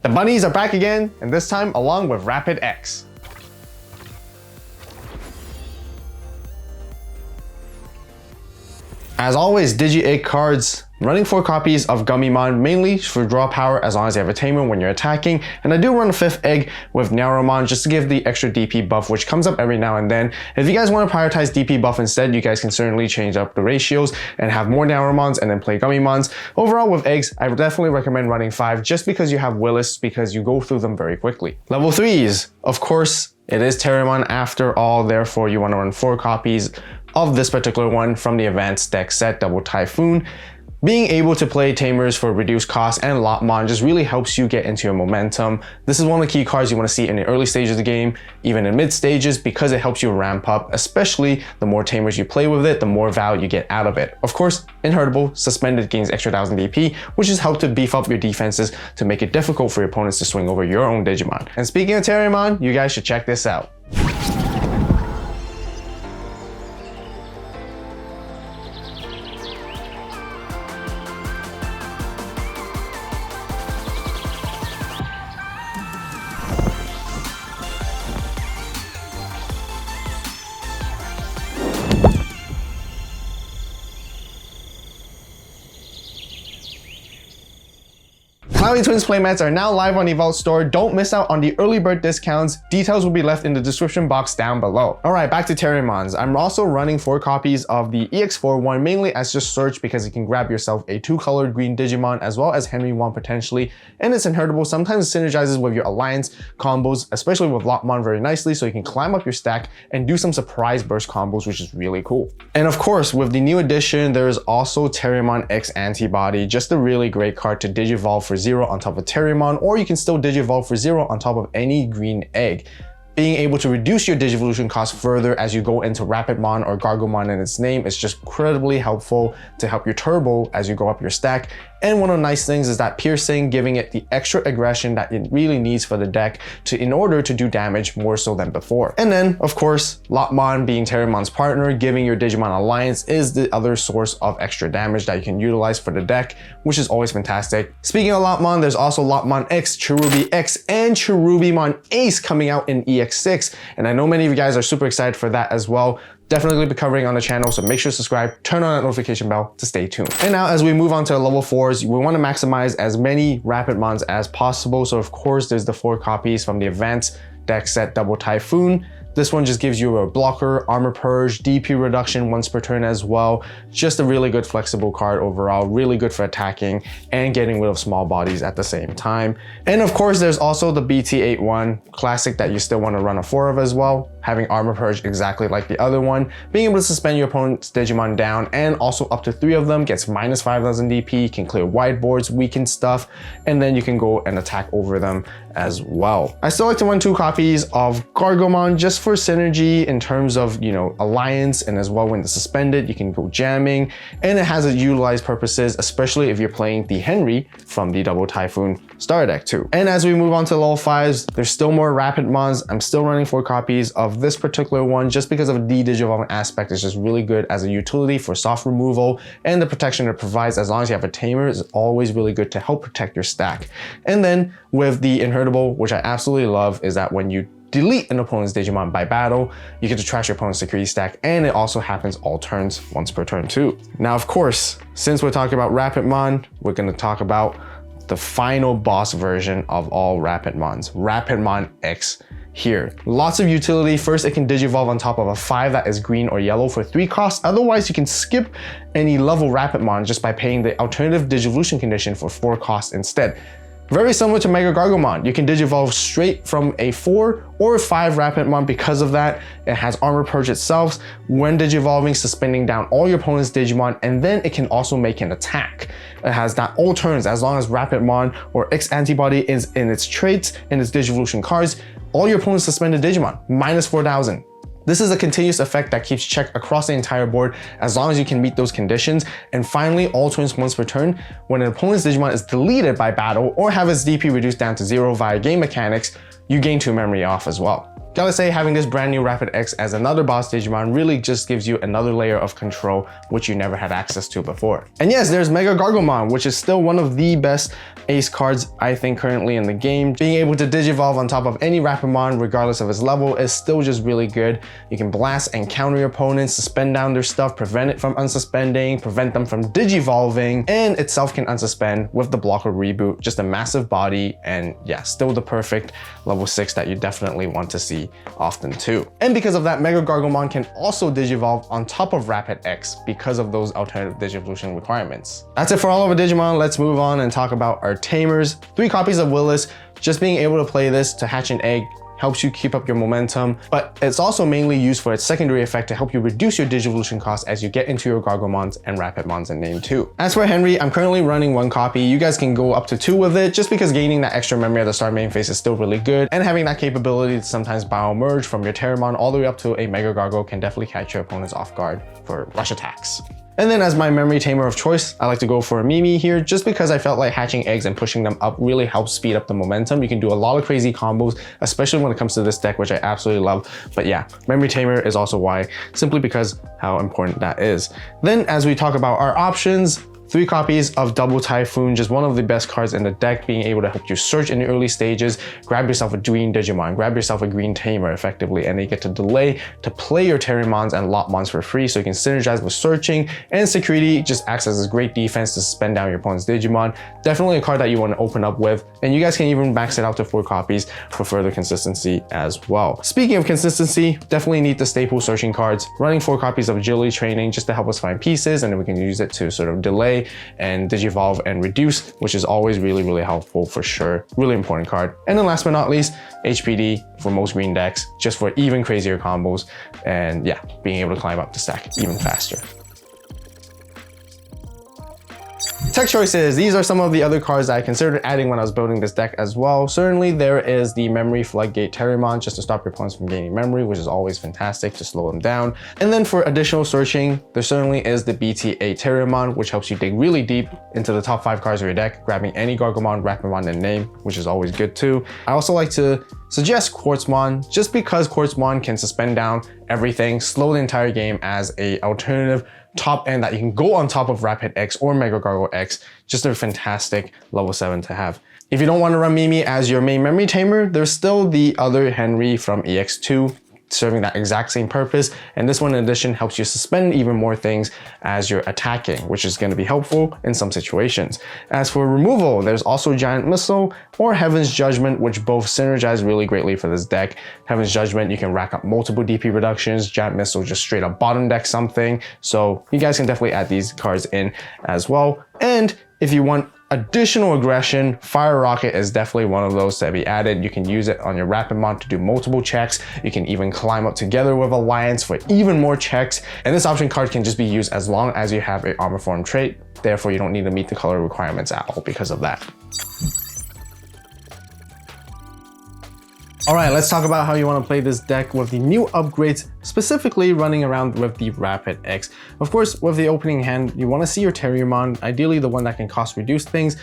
The bunnies are back again, and this time along with Rapid X. As always, Digi-Egg cards, running 4 copies of Gummymon, mainly for draw power as long as you have a Tamer when you're attacking, and I do run a 5th egg with Terriermon just to give the extra DP buff, which comes up every now and then. If you guys want to prioritize DP buff instead, you guys can certainly change up the ratios and have more Terriermons and then play Gummymons. Overall with eggs, I would definitely recommend running 5 just because you have Willis, because you go through them very quickly. Level 3s, of course, it is Terriermon after all, therefore you want to run 4 copies of this particular one from the advanced deck set, Double Typhoon. Being able to play Tamers for reduced cost and Lotmon just really helps you get into your momentum. This is one of the key cards you want to see in the early stages of the game, even in mid stages, because it helps you ramp up, especially the more Tamers you play with it, the more value you get out of it. Of course, inheritable, suspended gains extra 1000 DP, which has helped to beef up your defenses to make it difficult for your opponents to swing over your own Digimon. And speaking of Terriermon, you guys should check this out. Cloudy Twins playmats are now live on the AVAULT store. Don't miss out on the early bird discounts. Details will be left in the description box down below. Alright, back to Terriermons. I'm also running 4 copies of the EX4 one, mainly as just search because you can grab yourself a 2-colored green Digimon as well as Henry one potentially, and it's inheritable. Sometimes it synergizes with your alliance combos, especially with Lotmon very nicely, so you can climb up your stack and do some surprise burst combos, which is really cool. And of course, with the new addition, there is also Terriermon X Antibody, just a really great card to Digivolve for 0 on top of Terriermon, or you can still Digivolve for 0 on top of any green egg. Being able to reduce your Digivolution cost further as you go into Rapidmon or Gargomon in its name is just incredibly helpful to help your turbo as you go up your stack. And one of the nice things is that piercing, giving it the extra aggression that it really needs for the deck in order to do damage more so than before. And then, of course, Lotmon being Terriermon's partner, giving your Digimon alliance is the other source of extra damage that you can utilize for the deck, which is always fantastic. Speaking of Lotmon, there's also Lotmon X, Cherubi X, and Cherubimon Ace coming out in EX6, and I know many of you guys are super excited for that as well. Definitely be covering on the channel, so make sure to subscribe, turn on that notification bell to stay tuned. And now as we move on to level 4s, we want to maximize as many Rapidmons as possible. So of course, there's the 4 copies from the advanced deck set Double Typhoon. This one just gives you a blocker, armor purge, DP reduction once per turn as well. Just a really good flexible card overall, really good for attacking and getting rid of small bodies at the same time. And of course, there's also the BT81 classic that you still want to run a 4 of as well, having armor purge exactly like the other one, being able to suspend your opponent's Digimon down, and also up to 3 of them gets minus 5000 DP, can clear wide boards, weaken stuff, and then you can go and attack over them as well. I still like to run 2 copies of Gargomon just for synergy in terms of, alliance, and as well when it's suspended, you can go jamming, and it has a utilized purposes, especially if you're playing the Henry from the Double Typhoon starter deck too. And as we move on to level 5s, there's still more Rapidmons. I'm still running 4 copies of this particular one just because of the Digivolving aspect. It's just really good as a utility for soft removal, and the protection it provides as long as you have a Tamer is always really good to help protect your stack. And then with the inheritable, which I absolutely love, is that when you delete an opponent's Digimon by battle, you get to trash your opponent's security stack, and it also happens all turns, once per turn too. Now, of course, since we're talking about Rapidmon, we're going to talk about the final boss version of all Rapidmons, Rapidmon X here. Lots of utility. First, it can Digivolve on top of a 5 that is green or yellow for 3 costs. Otherwise, you can skip any level Rapidmon just by paying the alternative Digivolution condition for 4 costs instead. Very similar to MegaGargomon, you can Digivolve straight from a 4 or a 5 Rapidmon. Because of that, it has Armor Purge itself when Digivolving, suspending down all your opponent's Digimon, and then it can also make an attack. It has that all turns as long as Rapidmon or X Antibody is in its traits and its Digivolution cards, all your opponent's suspended Digimon, minus 4000. This is a continuous effect that keeps check across the entire board as long as you can meet those conditions. And finally, all turns once per turn, when an opponent's Digimon is deleted by battle or have its DP reduced down to 0 via game mechanics, you gain 2 memory off as well. Gotta say, having this brand new Rapid X as another boss Digimon really just gives you another layer of control which you never had access to before. And yes, there's MegaGargomon, which is still one of the best ace cards I think currently in the game. Being able to digivolve on top of any Rapidmon regardless of its level is still just really good. You can blast and counter your opponents, suspend down their stuff, prevent it from unsuspending, prevent them from digivolving, and itself can unsuspend with the blocker reboot. Just a massive body, and yeah, still the perfect level 6 that you definitely want to see often too. And because of that, MegaGargomon can also digivolve on top of Rapid X because of those alternative digivolution requirements. That's it for all of our Digimon. Let's move on and talk about our Tamers. 3 copies of Willis. Just being able to play this to hatch an egg helps you keep up your momentum, but it's also mainly used for its secondary effect to help you reduce your digivolution costs as you get into your Gargomons and Rapidmons in name 2. As for Henry, I'm currently running 1 copy. You guys can go up to 2 with it, just because gaining that extra memory at the start main phase is still really good, and having that capability to sometimes bio-merge from your Terriermon all the way up to a MegaGargo can definitely catch your opponents off guard for rush attacks. And then as my memory tamer of choice, I like to go for a Mimi here just because I felt like hatching eggs and pushing them up really helps speed up the momentum. You can do a lot of crazy combos, especially when it comes to this deck, which I absolutely love. But yeah, memory tamer is also why, simply because how important that is. Then as we talk about our options, 3 copies of Double Typhoon, just one of the best cards in the deck, being able to help you search in the early stages, grab yourself a green Digimon, grab yourself a green Tamer effectively, and then you get to delay to play your Terriermons and Lopmons for free, so you can synergize with searching, and security just acts as a great defense to suspend down your opponent's Digimon. Definitely a card that you want to open up with, and you guys can even max it out to 4 copies for further consistency as well. Speaking of consistency, definitely need the staple searching cards, running 4 copies of Agility Training just to help us find pieces, and then we can use it to sort of delay and digivolve and reduce, which is always really helpful for sure. Really important card. And then last but not least, HPD for most green decks, just for even crazier combos, and yeah, being able to climb up the stack even faster. Tech choices. These are some of the other cards that I considered adding when I was building this deck as well. Certainly there is the Memory Floodgate Terriermon just to stop your opponents from gaining memory, which is always fantastic to slow them down. And then for additional searching, there certainly is the BT8 Terriermon, which helps you dig really deep into the top 5 cards of your deck, grabbing any Gargomon, Rapidmon in name, which is always good too. I also like to suggest Quartzmon, just because Quartzmon can suspend down everything, slow the entire game as a alternative top end that you can go on top of Rapid X or MegaGargo X. Just a fantastic level 7 to have. If you don't want to run Mimi as your main memory tamer, there's still the other Henry from EX2 serving that exact same purpose, and this one in addition helps you suspend even more things as you're attacking, which is going to be helpful in some situations. As for removal, there's also Giant Missile or Heaven's Judgment, which both synergize really greatly for this deck. Heaven's Judgment, you can rack up multiple DP reductions. Giant Missile just straight up bottom deck something, so you guys can definitely add these cards in as well. And if you want additional aggression, Fire Rocket is definitely one of those to be added. You can use it on your Rapidmon to do multiple checks. You can even climb up together with Alliance for even more checks. And this option card can just be used as long as you have an Armor Form trait. Therefore, you don't need to meet the color requirements at all because of that. All right, let's talk about how you want to play this deck with the new upgrades, specifically running around with the Rapid X. Of course, with the opening hand, you want to see your Terriermon, ideally the one that can cost reduce things.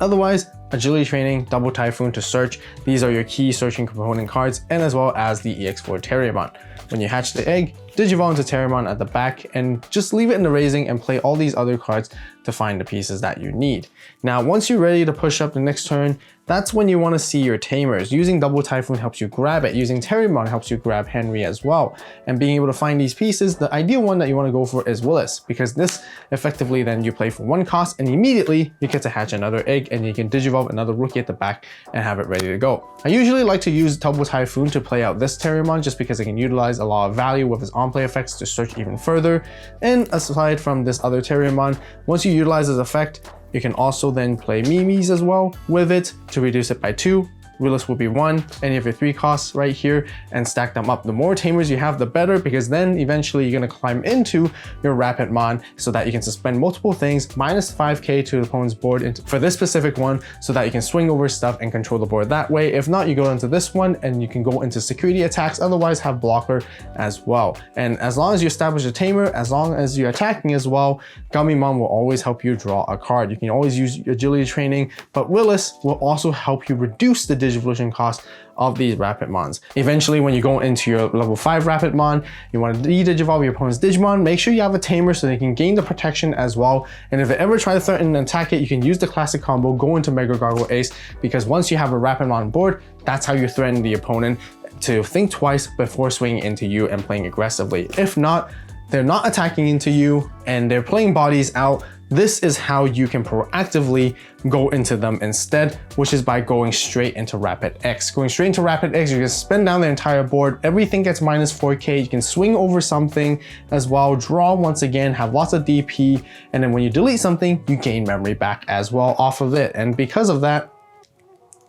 Otherwise, Agility Training, Double Typhoon to search. These are your key searching component cards, and as well as the EX4 Terriermon. When you hatch the egg, digivolve into Terriermon at the back and just leave it in the raising and play all these other cards to find the pieces that you need. Now, once you're ready to push up the next turn, that's when you want to see your Tamers. Using Double Typhoon helps you grab it. Using Terriermon helps you grab Henry as well. And being able to find these pieces, the ideal one that you want to go for is Willis, because this effectively then you play for 1 cost and immediately you get to hatch another egg and you can digivolve another rookie at the back and have it ready to go. I usually like to use Double Typhoon to play out this Terriermon just because it can utilize a lot of value with its on-play effects to search even further. And aside from this other Terriermon, once you utilize this effect, you can also then play Mimis as well with it to reduce it by 2. Willis will be 1, any of your 3 costs right here, and stack them up. The more Tamers you have, the better, because then eventually you're going to climb into your Rapidmon so that you can suspend multiple things, minus 5k to the opponent's board for this specific one, so that you can swing over stuff and control the board that way. If not, you go into this one and you can go into security attacks, otherwise have blocker as well. And as long as you establish a Tamer, as long as you're attacking as well, Gamimon will always help you draw a card. You can always use Agility Training, but Willis will also help you reduce the Digivolution cost of these Rapidmons. Eventually, when you go into your level 5 Rapidmon, you want to de-digivolve your opponent's Digimon, make sure you have a tamer so they can gain the protection as well. And if they ever try to threaten and attack it, you can use the classic combo, go into MegaGargo Ace, because once you have a Rapidmon on board, that's how you threaten the opponent to think twice before swinging into you and playing aggressively. If not, they're not attacking into you and they're playing bodies out, this is how you can proactively go into them instead, which is by going straight into Rapid X. Going straight into Rapid X, you can spin down the entire board, everything gets minus 4k, you can swing over something as well, draw once again, have lots of DP, and then when you delete something, you gain memory back as well off of it. And because of that,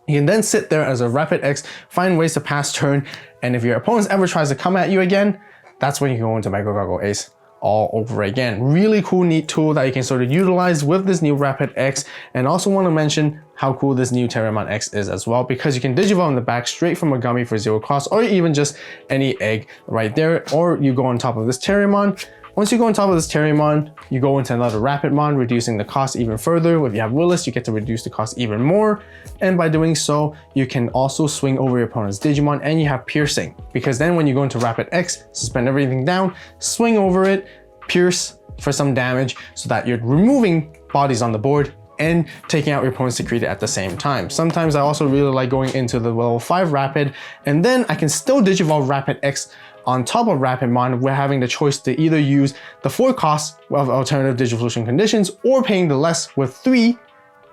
you can then sit there as a Rapid X, find ways to pass turn, and if your opponent ever tries to come at you again, that's when you go into MegaGargo Ace all over again. Really cool, neat tool that you can sort of utilize with this new Rapid X. And also want to mention how cool this new Terriermon X is as well, because you can digivolve in the back straight from a gummy for 0 cost, or even just any egg right there, or you go on top of this Terriermon. Once you go on top of this Terriermon, you go into another Rapidmon, reducing the cost even further. If you have Willis, you get to reduce the cost even more. And by doing so, you can also swing over your opponent's Digimon, and you have piercing. Because then when you go into Rapid X, suspend everything down, swing over it, pierce for some damage so that you're removing bodies on the board and taking out your opponent's security at the same time. Sometimes I also really like going into the level 5 Rapid, and then I can still digivolve Rapid X on top of Rapidmon. We're having the choice to either use the 4 costs of alternative Digivolution conditions or paying the less with 3,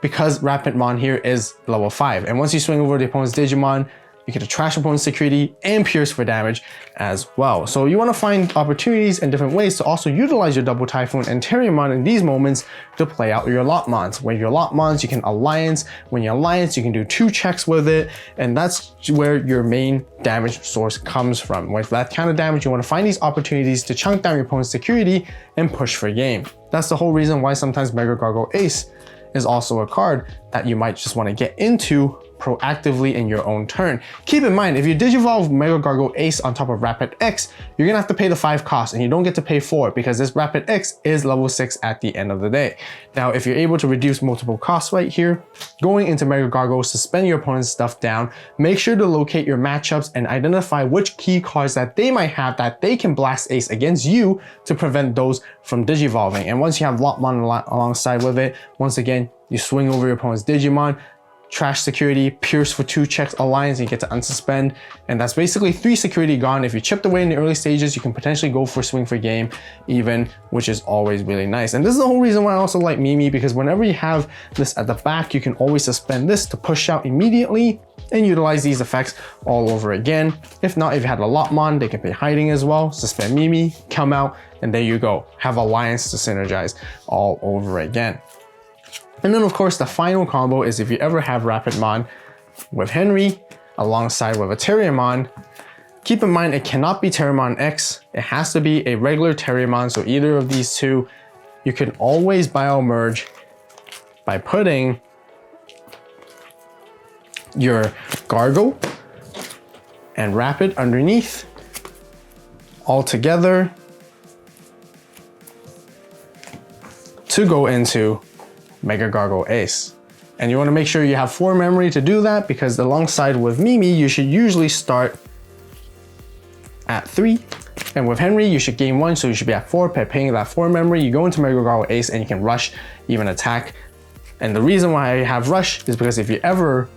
because Rapidmon here is level 5. And once you swing over the opponent's Digimon, you get to trash opponent's security and pierce for damage as well. So you want to find opportunities and different ways to also utilize your double Typhoon and Terriermon in these moments to play out your Lockmons. When your Lockmons, you can alliance. When you alliance, you can do 2 checks with it, and that's where your main damage source comes from. With that kind of damage, you want to find these opportunities to chunk down your opponent's security and push for game. That's the whole reason why sometimes MegaGargo Ace is also a card that you might just want to get into proactively in your own turn. Keep in mind, if you digivolve MegaGargo Ace on top of Rapid X, you're gonna have to pay the 5 costs, and you don't get to pay 4 because this Rapid X is level 6 at the end of the day. Now, if you're able to reduce multiple costs right here, going into MegaGargo, suspend your opponent's stuff down, make sure to locate your matchups and identify which key cards that they might have that they can blast Ace against you to prevent those from digivolving. And once you have Lockmon alongside with it, once again, you swing over your opponent's Digimon, trash security, pierce for 2 checks, alliance, and you get to unsuspend. And that's basically 3 security gone. If you chipped away in the early stages, you can potentially go for swing for game even, which is always really nice. And this is the whole reason why I also like Mimi, because whenever you have this at the back, you can always suspend this to push out immediately and utilize these effects all over again. If not, if you had a Lockmon, they can play hiding as well, suspend Mimi, come out, and there you go. Have alliance to synergize all over again. And then of course, the final combo is if you ever have Rapidmon with Henry alongside with a Terriermon, keep in mind it cannot be Terriermon X. It has to be a regular Terriermon. So either of these two, you can always bio-merge by putting your Gargo and Rapid underneath all together to go into MegaGargo Ace. And you want to make sure you have 4 memory to do that, because alongside with Mimi, you should usually start at 3. And with Henry, you should gain 1, so you should be at 4 by paying that 4 memory. You go into MegaGargo Ace and you can rush, even attack. And the reason why I have rush is because if you ever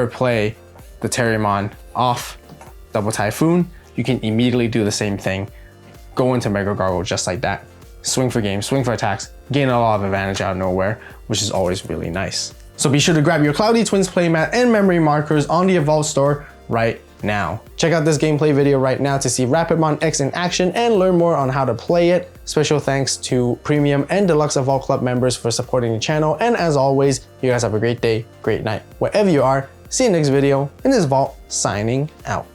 play the Terriermon off double Typhoon, you can immediately do the same thing. Go into MegaGargo just like that. Swing for game, swing for attacks, gain a lot of advantage out of nowhere, which is always really nice. So be sure to grab your Cloudy Twins playmat and memory markers on the AVAULT store right now. Check out this gameplay video right now to see Rapidmon X in action and learn more on how to play it. Special thanks to Premium and Deluxe AVAULT Club members for supporting the channel. And as always, you guys have a great day, great night, wherever you are. See you next video, and this is Vault signing out.